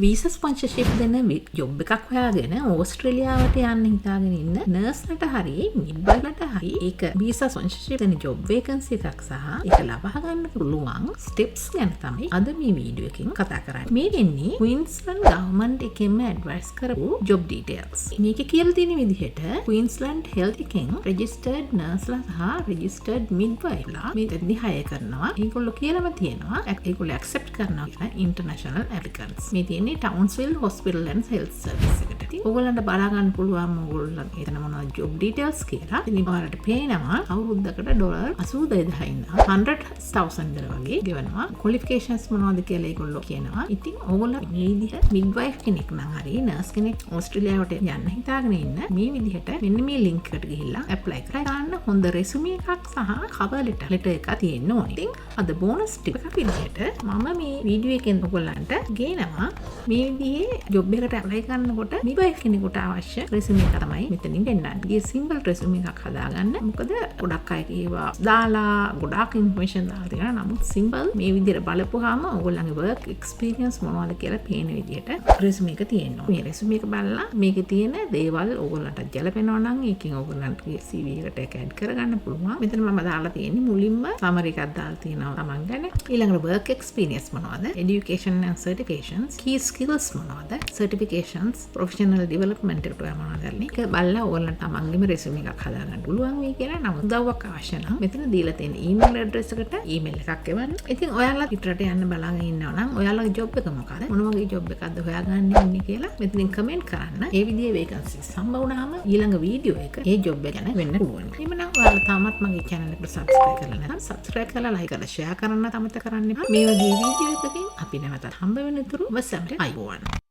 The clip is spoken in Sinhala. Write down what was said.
වීසා ස්පොන්සර්ෂිප් දෙන ජොබ් එකක් හොයාගෙන ඕස්ට්‍රේලියාවට යන්න හිතාගෙන ඉන්න නර්ස්ලට හරි මිඩ්වයිෆ්ලට හරි ඒක වීසා ස්පොන්සර්ෂිප් දෙන ජොබ් වේකන්සි එකක් සහ ඒක ලබා ගන්න පුළුවන් ස්ටෙප්ස් ගැන තමයි අද මේ වීඩියෝ එකෙන් කතා කරන්නේ. මේ දෙන්නේ ක්වීන්ස්ලන්ඩ් ගවර්න්මන්ට් එකෙන්ම ඇඩ්වයිස් කරපු ජොබ් ඩීටේල්ස්. මේකේ කියලා තියෙන විදිහට ක්වීන්ස්ලන්ඩ් හෙල්ත් එකෙන් රෙජිස්ටර්ඩ් නර්ස්ලා සහ රෙජිස්ටර්ඩ් මිඩ්වයිෆ්ලා මේ දෙන්නේ හයර් කරනවා. ඒගොල්ලෝ කියලාම තියෙනවා ඒගොල්ලෝ ඇක්සෙප්ට් කරනවා කියලා ඉන්ටර්නැෂනල් ඇප්ලිකන්ට්ස්. මේ ටවන්ස්විල් හොස්පිටල් ඇන්ඩ් හෙල්ත් සර්විස් එකට. ඔයගොල්ලන්ට බලා ගන්න පුළුවන් ඔයගොල්ලන් එතන මොනවද ජොබ් ඩීටේල්ස් කියලා. ඉතින් ඔයාලට පේනවා අවුරුද්දකට ඩොලර් 82000 ඉඳන් 100,000 දර වගේ ගෙවනවා. ක්වොලිෆිකේෂන්ස් මොනවද කියලා ඒගොල්ලෝ කියනවා. ඉතින් ඔයගොල්ලෝ මේ විදිහට මිඩ්වයිෆ් කෙනෙක් නම් හරි නර්ස් කෙනෙක් ඕස්ට්‍රේලියාවට යන්න හිතාගෙන ඉන්න මේ විදිහට මෙන්න මේ ලින්ක් එකට ගිහිල්ලා ඇප්ලයි කරගන්න හොඳ රෙසියුමේ එකක් සහ කවර් ලෙටර් එකක් තියෙන්න ඕනේ. ඉතින් අද බෝනස් ටිප් එකක් විදිහට මම මේ වීඩියෝ එකෙන් ඔයගොල්ලන්ට ගේනවා මේ විදිහේ ජොබ් එකට ඇප්ලයි කරනකොට මිඩ්වයිෆ් කෙනෙකුට අවශ්‍ය රෙසියුමේ එක තමයි මෙතනින් දෙන්නන්නේ. මේ සිම්පල් රෙසියුමේ එකක් හදාගන්න. මොකද ගොඩක් අය ඒවා දාලා ගොඩාක් ඉන්ෆර්මේෂන් දාලා තියෙනවා. නමුත් සිම්පල් මේ විදිහට බලපුවාම ඔයගොල්ලන්ගේ වර්ක් එක්ස්පීරියන්ස් මොනවද කියලා පේන විදිහට රෙසියුමේ එක තියෙනවා. මේ රෙසියුමේ එක බලලා මේකේ තියෙන දේවල් ඔයගොල්ලන්ට ගැලපෙනවා නම් ඒකෙන් ඔයගොල්ලන්ගේ CV එකට ඒක ඇඩ් කරගන්න පුළුවන්. මෙතන මම දාලා තියෙන්නේ මුලින්ම සමරි එකක් දාලා තියෙනවා Taman ගැන. ඊළඟට වර්ක් එක්ස්පීරියන්ස් මොනවද? Education and certifications, key skills මොනවද? certifications, professional development එකට මොනවද කරන්නේ? ඒක බලලා ඔයගොල්ලන්ට තමන්ගේම රෙසියුමේ එකක් හදාගන්න පුළුවන් වෙයි කියලා. නමුත් උදව්වක් අවශ්‍ය නම් මෙතන දීලා තියෙන ඊමේල් ඇඩ්‍රස් එකට ඊමේල් එකක් එවන්න. ඉතින් ඔයාලා පිටරට යන්න බලාගෙන ඉන්නවා නම් ඔයාලගේ ජොබ් එක මොකද? මොන වගේ ජොබ් එකක්ද හොයාගන්න ඉන්නේ කියලා මෙතනින් කමෙන්ට් කරන්න. ඒ විදිහේ වේකන්සිස් හම්බ වුණාම ඊළඟ වීඩියෝ එක ඒ ජොබ් එක ගැන වෙන්න පුළුවන්. එhmenan ඔයාලා තාමත් මගේ channel එකට subscribe කරලා නැත්නම් subscribe කරලා like කරලා share කරන්න අමතක කරන්න එපා. මේ වගේ වීඩියෝ එකකින් අපි නැවතත් හම්බ වෙන තුරු ඔබ සැමට අයබෝවන්.